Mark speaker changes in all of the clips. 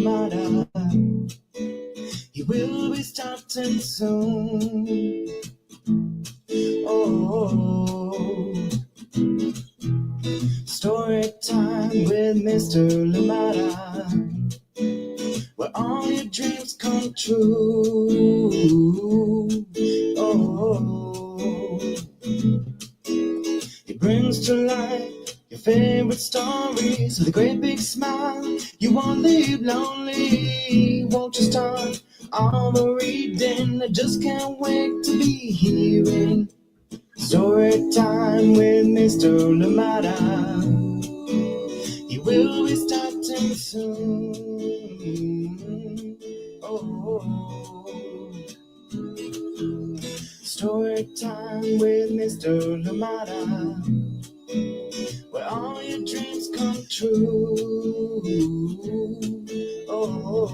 Speaker 1: Limata. He will be starting soon. Oh, story time with Mr. Limata, where all your dreams come true. Oh, he brings to life your favorite stories with a great big smile. You won't leave lonely, won't you start all the reading? I just can't wait to be hearing story time with Mr. Limata. He will be starting soon. Oh, story time with Mr. Limata, where all your dreams come true. Oh,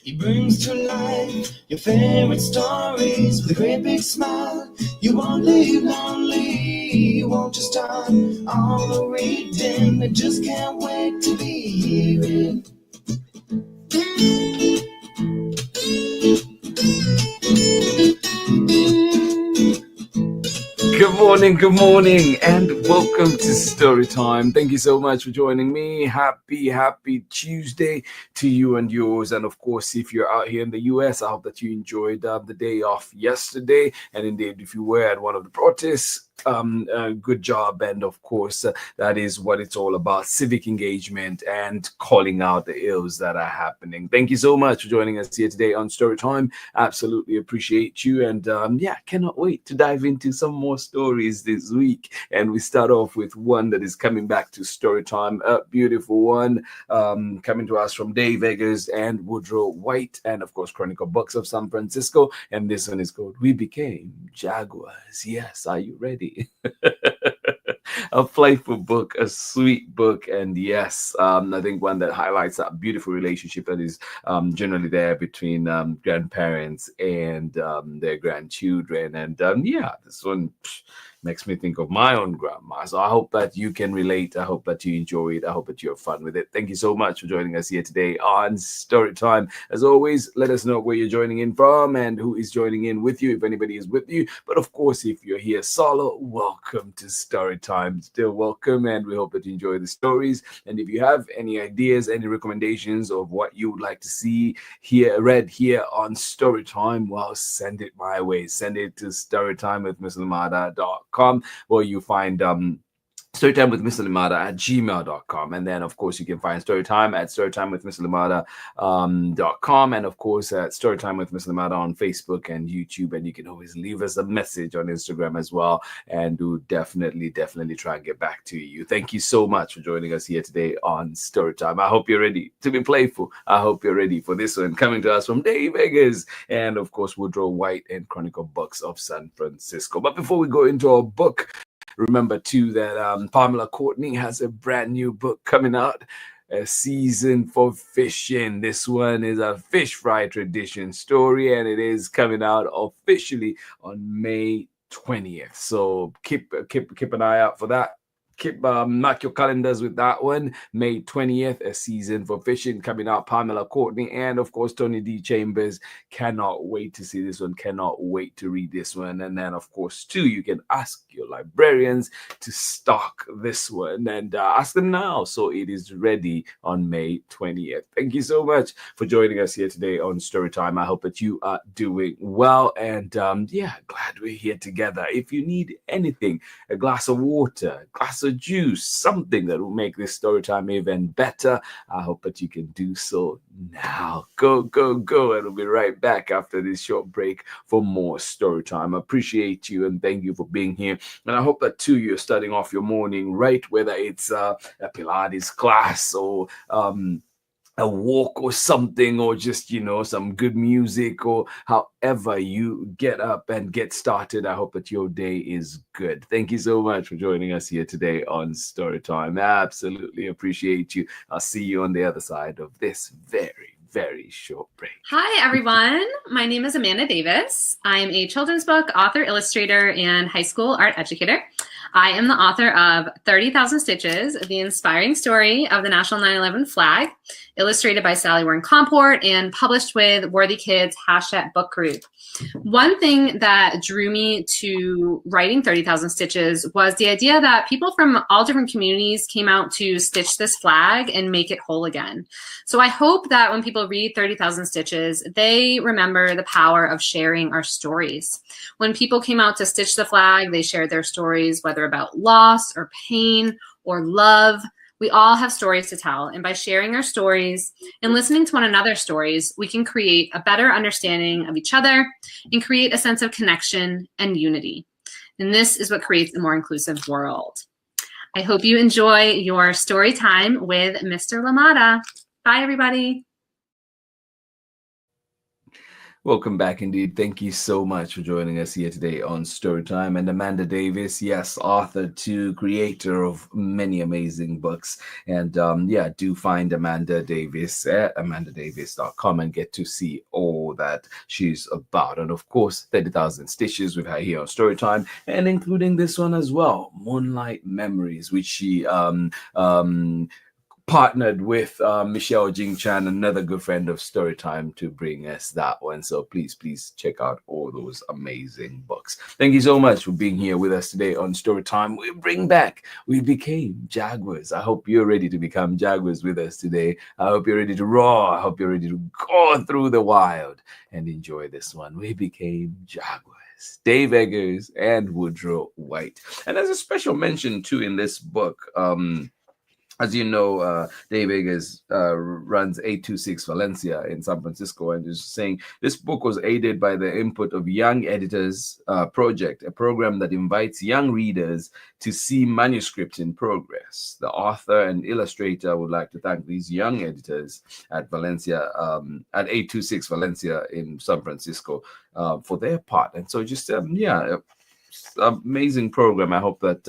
Speaker 1: he brings to life your favorite stories with a great big smile. You won't leave lonely, won't you start all the reading? I just can't wait to be hearing.
Speaker 2: Good morning, and welcome to Storytime. Thank you so much for joining me. Happy Tuesday to you and yours. And of course, if you're out here in the US, I hope that you enjoyed the day off yesterday. And indeed, if you were at one of the protests, good job. And of course, that is what it's all about: civic engagement and calling out the ills that are happening. Thank you so much for joining us here today on Storytime. Absolutely appreciate you. And cannot wait to dive into some more stories this week. And we start off with one that is coming back to Storytime, a beautiful one, coming to us from Dave Eggers and Woodrow White, and of course Chronicle Books of San Francisco. And this one is called We Became Jaguars. Yes, are you ready? A playful book, a sweet book, and yes, I think one that highlights that beautiful relationship that is generally there between grandparents and their grandchildren. And this one makes me think of my own grandma. So I hope that you can relate. I hope that you enjoy it. I hope that you have fun with it. Thank you so much for joining us here today on Storytime. As always, let us know where you're joining in from and who is joining in with you, if anybody is with you. But of course, if you're here solo, welcome to Storytime. Still welcome, and we hope that you enjoy the stories. And if you have any ideas, any recommendations of what you would like to see read here on Storytime, well, send it my way. Send it to storytimewithmisslimada.com, where you find Storytime with Mr. Limata at gmail.com. And then, of course, you can find Storytime at storytimewithmrlimata.com. And, of course, at Storytime with Mr. Limata on Facebook and YouTube. And you can always leave us a message on Instagram as well. And we'll definitely try and get back to you. Thank you so much for joining us here today on Storytime. I hope you're ready to be playful. I hope you're ready for this one, coming to us from Dave Eggers and, of course, Woodrow White and Chronicle Books of San Francisco. But before we go into our book, remember, too, that Pamela Courtney has a brand new book coming out, A Season for Fishing. This one is a fish fry tradition story, and it is coming out officially on May 20th. So keep an eye out for that. Mark your calendars with that one. May 20th, A Season for Fishing, coming out. Pamela Courtney and, of course, Tony D. Chambers. Cannot wait to see this one. Cannot wait to read this one. And then, of course, too, you can ask your librarians to stock this one and ask them now, so it is ready on May 20th. Thank you so much for joining us here today on Storytime. I hope that you are doing well, and glad we're here together. If you need anything, a glass of water, a glass of juice, something that will make this story time even better, I hope that you can do so now. Go, and we'll be right back after this short break for more story time. I appreciate you and thank you for being here. And I hope that too you're starting off your morning right, whether it's a Pilates class or a walk or something, or just, some good music, or however you get up and get started. I hope that your day is good. Thank you so much for joining us here today on Storytime. Absolutely appreciate you. I'll see you on the other side of this very very short break.
Speaker 3: Hi, everyone. My name is Amanda Davis. I am a children's book author, illustrator, and high school art educator. I am the author of 30,000 Stitches, the inspiring story of the National 9/11 flag, illustrated by Sally Warren Comport and published with Worthy Kids #book group. One thing that drew me to writing 30,000 Stitches was the idea that people from all different communities came out to stitch this flag and make it whole again. So I hope that when people read 30,000 Stitches, they remember the power of sharing our stories. When people came out to stitch the flag, they shared their stories, whether about loss or pain or love. We all have stories to tell, and by sharing our stories and listening to one another's stories, we can create a better understanding of each other and create a sense of connection and unity. And this is what creates a more inclusive world. I hope you enjoy your story time with Mr. Limata. Bye, everybody.
Speaker 2: Welcome back indeed. Thank you so much for joining us here today on Storytime. And Amanda Davis, yes, author to creator of many amazing books. And do find Amanda Davis at amandadavis.com and get to see all that she's about. And of course, 30,000 Stitches we've had here on Storytime, and including this one as well, Moonlight Memories, which she partnered with Michelle Jing Chan, another good friend of Storytime, to bring us that one. So please check out all those amazing books. Thank you so much for being here with us today on Storytime. We became Jaguars. I hope you're ready to become Jaguars with us today. I hope you're ready to roar. I hope you're ready to go through the wild and enjoy this one. We became Jaguars. Dave Eggers and Woodrow White. And as a special mention too in this book, as you know, Dave Eggers runs 826 Valencia in San Francisco, and is saying this book was aided by the input of Young Editors Project, a program that invites young readers to see manuscripts in progress. The author and illustrator would like to thank these young editors at Valencia, at 826 Valencia in San Francisco, for their part. And so just, amazing program. I hope that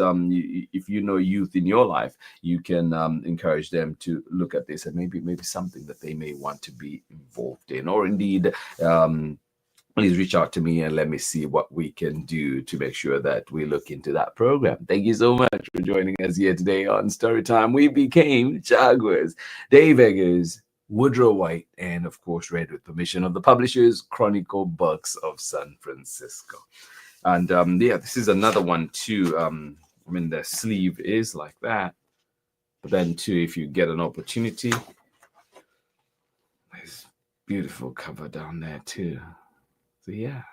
Speaker 2: if you know youth in your life, you can encourage them to look at this and maybe something that they may want to be involved in, or indeed please reach out to me and let me see what we can do to make sure that we look into that program. Thank you so much for joining us here today on Storytime. We became Jaguars. Dave Eggers, Woodrow White, and of course read with permission of the publishers, Chronicle Books of San Francisco. And this is another one too. The sleeve is like that, but then too, if you get an opportunity, there's beautiful cover down there too. So yeah,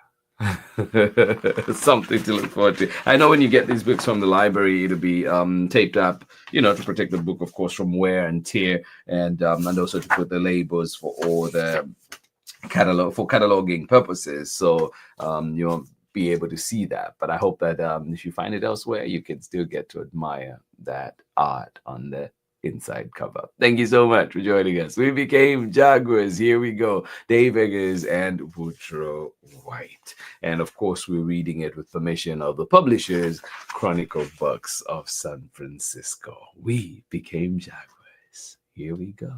Speaker 2: something to look forward to. I know when you get these books from the library, it'll be taped up, to protect the book, of course, from wear and tear, and also to put the labels for all the cataloging purposes. So you won't be able to see that, but I hope that if you find it elsewhere, you can still get to admire that art on the inside cover. Thank you so much for joining us. We became Jaguars. Here we go. Dave Eggers and Woodrow White. And of course, we're reading it with permission of the publishers, Chronicle Books of San Francisco. We became Jaguars. Here we go.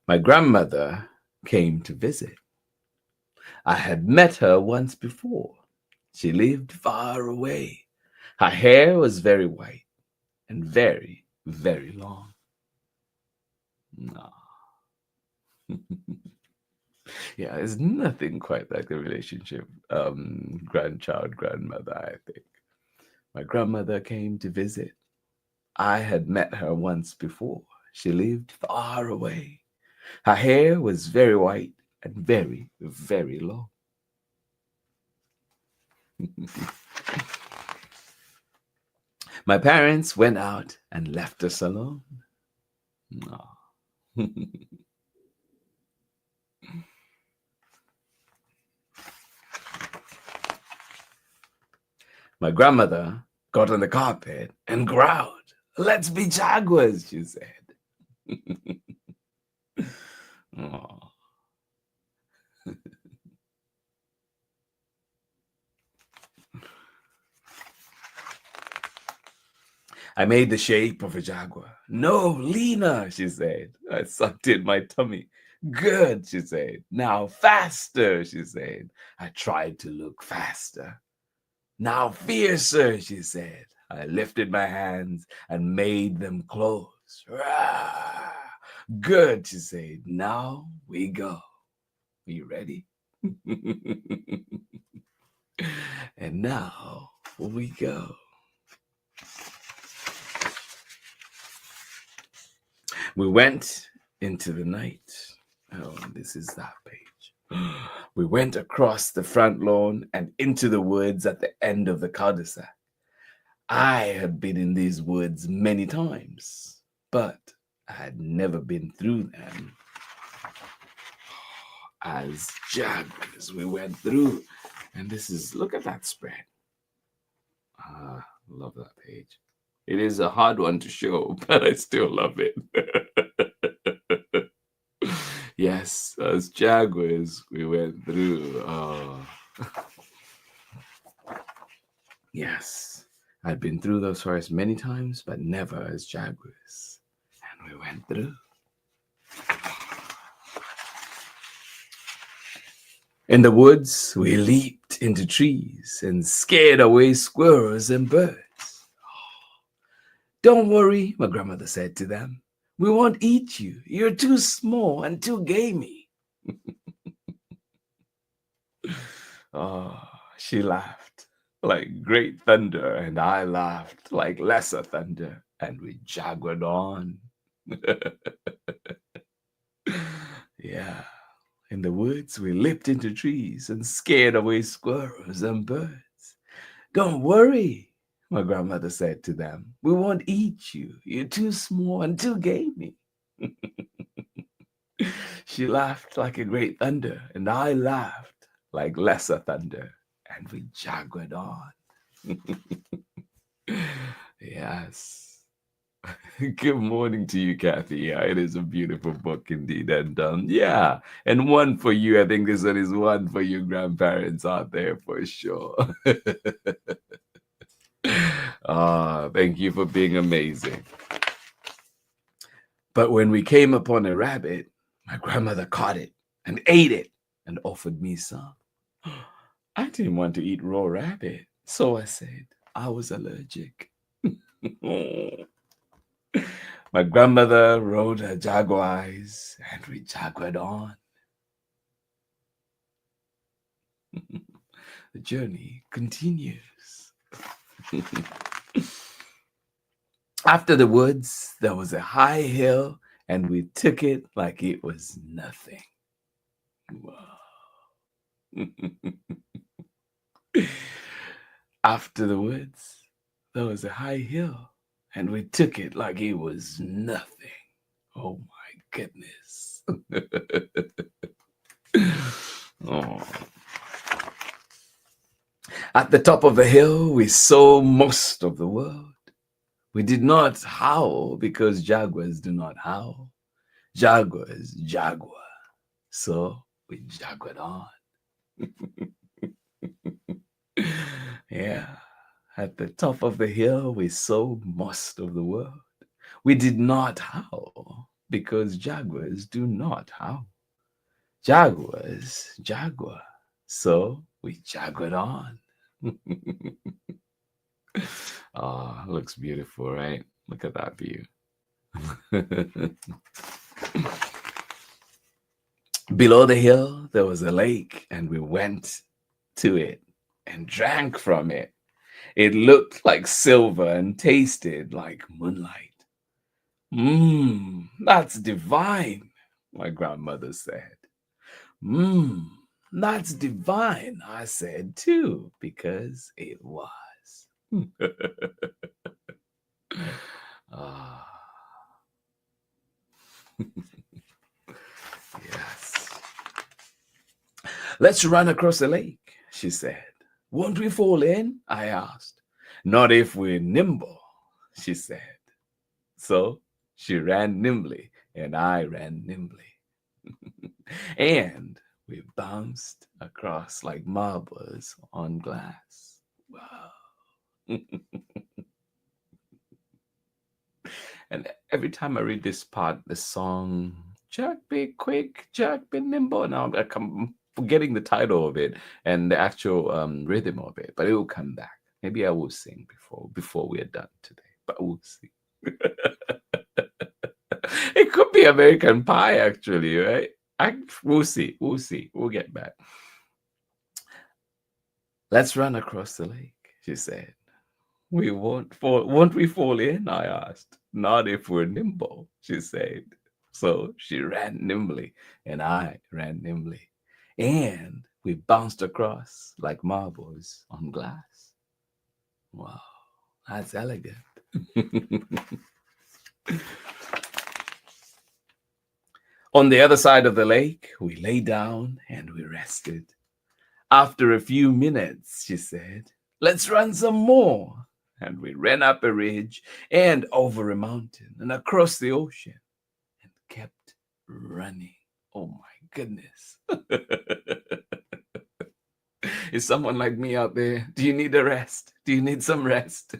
Speaker 2: My grandmother came to visit. I had met her once before. She lived far away. Her hair was very white and very, very long. Yeah, there's nothing quite like the relationship grandchild, grandmother, I think. My grandmother came to visit. I had met her once before. She lived far away. Her hair was very white and very, very long. My parents went out and left us alone. My grandmother got on the carpet and growled. "Let's be Jaguars," she said. I made the shape of a jaguar. No, leaner, she said. I sucked in my tummy. Good, she said. Now faster, she said. I tried to look faster. Now fiercer, she said. I lifted my hands and made them close. Rah! Good, she said. Now we go. Are you ready? And now we go. We went into the night. Oh, this is that page. We went across the front lawn and into the woods at the end of the cul-de-sac. I had been in these woods many times, but I had never been through them. As jaguars, we went through, and this is, look at that spread. Love that page. It is a hard one to show, but I still love it. Yes, as jaguars, we went through. Yes, I'd been through those forests many times, but never as jaguars. And we went through. In the woods, we leaped into trees and scared away squirrels and birds. Don't worry, my grandmother said to them. We won't eat you. You're too small and too gamey. Oh, she laughed like great thunder, and I laughed like lesser thunder, and we jaguared on. Yeah. In the woods, we leaped into trees and scared away squirrels and birds. Don't worry, my grandmother said to them. We won't eat you. You're too small and too gamey. She laughed like a great thunder, and I laughed like lesser thunder, and we jaguared on. Yes. Good morning to you, Kathy. Yeah, it is a beautiful book indeed. And yeah, and one for you. I think this one is one for you grandparents out there for sure. Thank you for being amazing. But when we came upon a rabbit, my grandmother caught it and ate it and offered me some. I didn't want to eat raw rabbit, so I said I was allergic. My grandmother rode her jaguars and we jaguared on. The journey continues. After the woods, there was a high hill and we took it like it was nothing. Wow. After the woods, there was a high hill and we took it like it was nothing. Oh my goodness. Oh. At the top of the hill, we saw most of the world. We did not howl because jaguars do not howl. Jaguars jaguar. So we jaguared on. Yeah. At the top of the hill, we saw most of the world. We did not howl because jaguars do not howl. Jaguars jaguar. So we jaguared on. Oh, looks beautiful, right? Look at that view. Below the hill, there was a lake, and we went to it and drank from it. It looked like silver and tasted like moonlight. That's divine, my grandmother said. That's divine, I said too, because it was. Yes. Let's run across the lake, she said. Won't we fall in? I asked. Not if we're nimble, she said. So she ran nimbly, and I ran nimbly. And we bounced across like marbles on glass. Wow. And every time I read this part, the song, Jack be quick, Jack be nimble. Now I'm forgetting the title of it and the actual rhythm of it, but it will come back. Maybe I will sing before we are done today, but we'll see. It could be American Pie, actually, right? We'll see. We'll see. We'll get back. Let's run across the lake, she said. We won't we fall in? I asked. Not if we're nimble, she said. So she ran nimbly, and I ran nimbly. And we bounced across like marbles on glass. Wow, that's elegant. On the other side of the lake, we lay down and we rested. After a few minutes, she said, let's run some more. And we ran up a ridge and over a mountain and across the ocean and kept running. Oh my goodness. Is someone like me out there? Do you need a rest? Do you need some rest?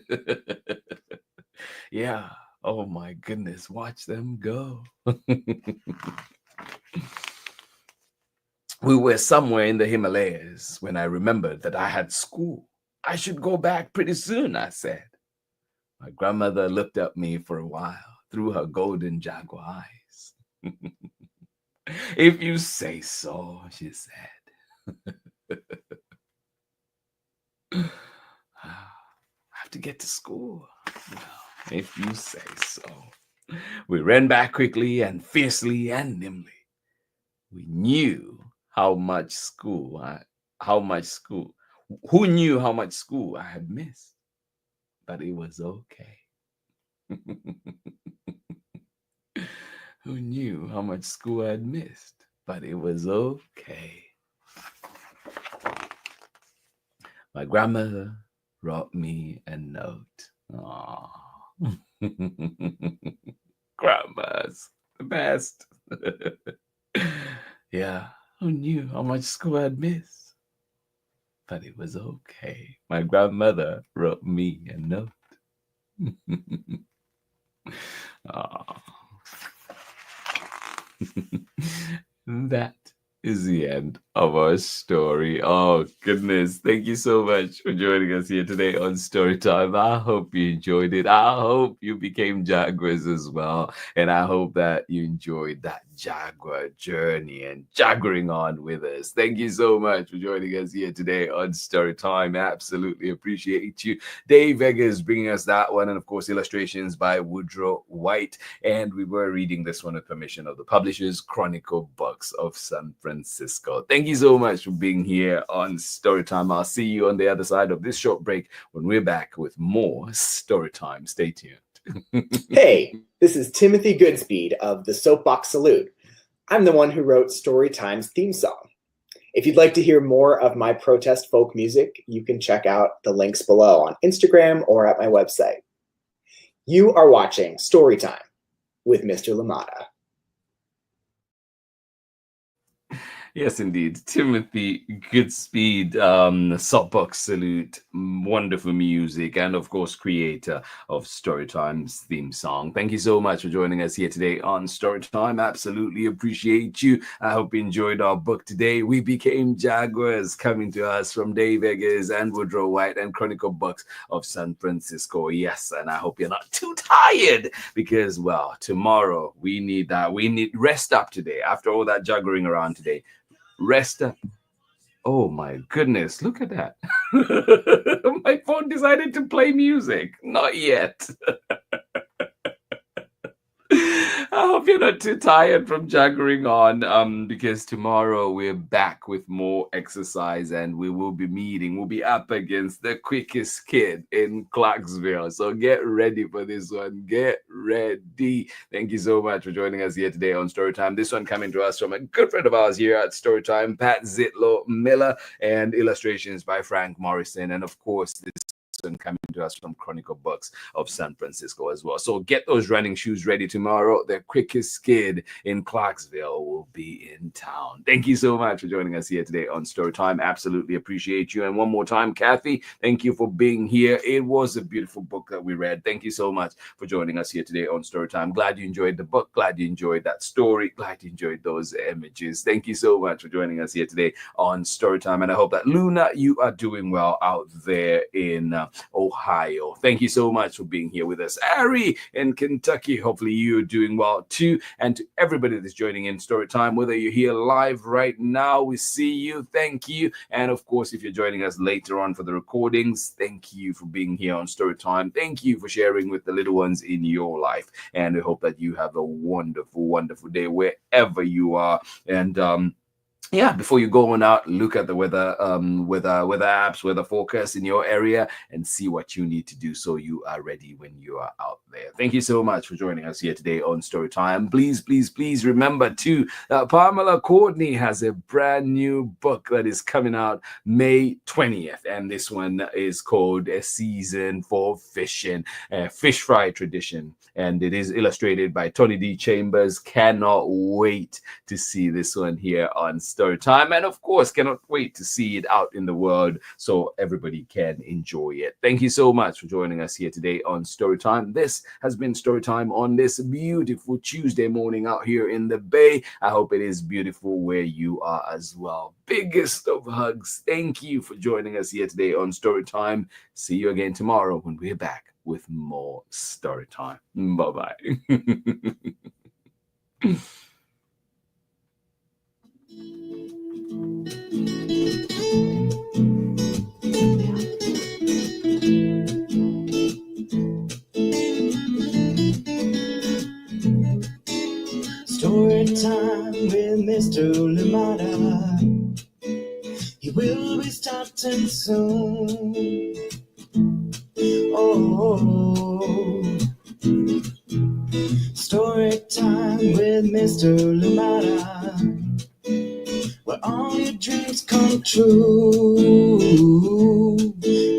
Speaker 2: Yeah. Oh my goodness. Watch them go. We were somewhere in the Himalayas when I remembered that I had school. I should go back pretty soon, I said. My grandmother looked at me for a while through her golden jaguar eyes. If you say so, she said. I have to get to school. Well, if you say so. We ran back quickly and fiercely and nimbly. We knew who knew how much school I had missed, but it was okay. Who knew how much school I had missed, but it was okay. My grandmother wrote me a note. Aww. Grandma's the best. Yeah, who knew how much school I'd missed? But it was okay. My grandmother wrote me a note. That is the end of our story. Oh, goodness. Thank you so much for joining us here today on Storytime. I hope you enjoyed it. I hope you became jaguars as well. And I hope that you enjoyed that jaguar journey and jaguaring on with us. Thank you so much for joining us here today on Storytime. Absolutely appreciate you. Dave Eggers bringing us that one. And of course, illustrations by Woodrow White. And we were reading this one with permission of the publishers, Chronicle Books of San Francisco. Thank you so much for being here on Storytime. I'll see you on the other side of this short break when we're back with more Storytime. Stay tuned.
Speaker 1: Hey, this is Timothy Goodspeed of the Soapbox Salute. I'm the one who wrote Storytime's theme song. If you'd like to hear more of my protest folk music, you can check out the links below on Instagram or at my website. You are watching Storytime with Mr. Limata.
Speaker 2: Yes, indeed. Timothy Goodspeed, Soapbox Salute, wonderful music, and of course, creator of Storytime's theme song. Thank you so much for joining us here today on Storytime. Absolutely appreciate you. I hope you enjoyed our book today. We Became Jaguars, coming to us from Dave Eggers and Woodrow White and Chronicle Books of San Francisco. Yes, and I hope you're not too tired because, well, tomorrow we need that. We need rest up today after all that juggling around today. Rest up. Oh my goodness, look at that. My phone decided to play music. Not yet. I hope you're not too tired from juggling on, because tomorrow we're back with more exercise and we will be meeting. We'll be up against the quickest kid in Clarksville. So get ready for this one. Get ready. Thank you so much for joining us here today on Storytime. This one coming to us from a good friend of ours here at Storytime, Pat Zitlow Miller, and illustrations by Frank Morrison. And of course, this person coming to us from Chronicle Books of San Francisco as well. So get those running shoes ready tomorrow. The quickest skid in Clarksville will be in town. Thank you so much for joining us here today on Storytime. Absolutely appreciate you. And one more time, Kathy, thank you for being here. It was a beautiful book that we read. Thank you so much for joining us here today on Storytime. Glad you enjoyed the book. Glad you enjoyed that story. Glad you enjoyed those images. Thank you so much for joining us here today on Storytime. And I hope that, Luna, you are doing well out there in Ohio. Thank you so much for being here with us. Ari in Kentucky, hopefully you're doing well too. And to everybody that's joining in Storytime, whether you're here live right now, we see you. Thank you. And of course, if you're joining us later on for the recordings, thank you for being here on Storytime. Thank you for sharing with the little ones in your life. And we hope that you have a wonderful, wonderful day wherever you are. And yeah, before you go on out, look at the weather apps, weather forecast in your area, and see what you need to do so you are ready when you are out there. Thank you so much for joining us here today on Storytime. Please, please, please remember too, Pamela Courtney has a brand new book that is coming out May 20th, and this one is called A Season for Fishing, Fish Fry Tradition, and it is illustrated by Tony D. Chambers. Cannot wait to see this one here on Storytime, and of course cannot wait to see it out in the world so everybody can enjoy it. Thank you so much for joining us here today on Storytime. This has been Storytime on this beautiful Tuesday morning out here in the Bay. I hope it is beautiful where you are as well. Biggest of hugs. Thank you for joining us here today on Storytime. See you again tomorrow when we're back with more Storytime. Bye-bye.
Speaker 1: Story time with Mr. Limata. He will be starting soon. Oh, story time with Mr. Limata, where all your dreams come true.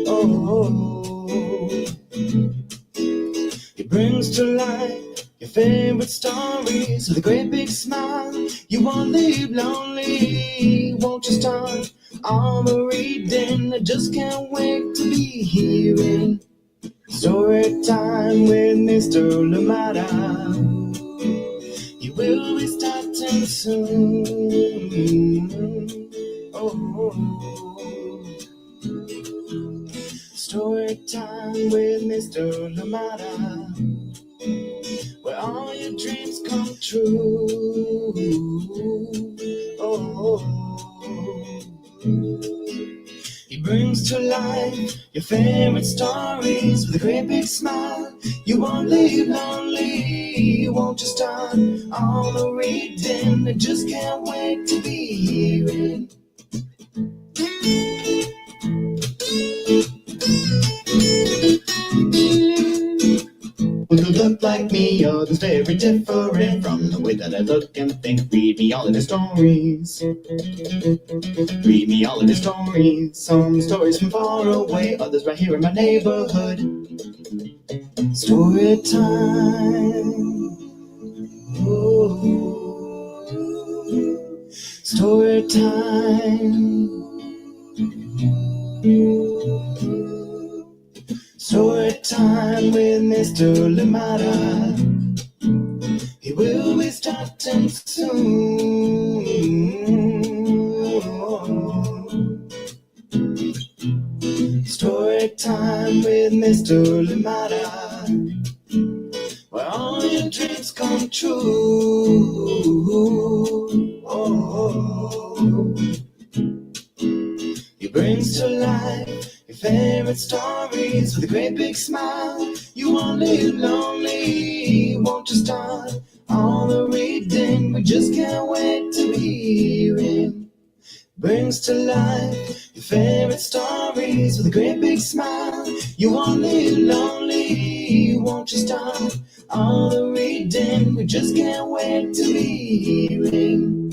Speaker 1: Oh, he brings to life your favorite stories with a great big smile. You won't leave lonely. Won't you start all the reading? I just can't wait to be hearing story time with Mr. Limata. He will be starting soon. Oh, story time with Mr. Limata, where all your dreams come true. Oh, he brings to life your favorite stories with a great big smile. You won't leave lonely. Won't you start all the reading? I just can't wait to be hearing. Well, you look like me, others very different from the way that I look and think. Read me all of the stories. Read me all of the stories. Some stories from far away, others right here in my neighborhood. Story time. Ooh. Story time. Story time with Mr. Limata. He will be starting soon. Story time with Mr. Limata, where all your dreams come true. Oh, he brings to life your favorite stories with a great big smile. You won't live lonely. Won't you start all the reading? We just can't wait to be hearing. Brings to life your favorite stories with a great big smile. You won't live lonely. Won't you start all the reading? We just can't wait to be hearing.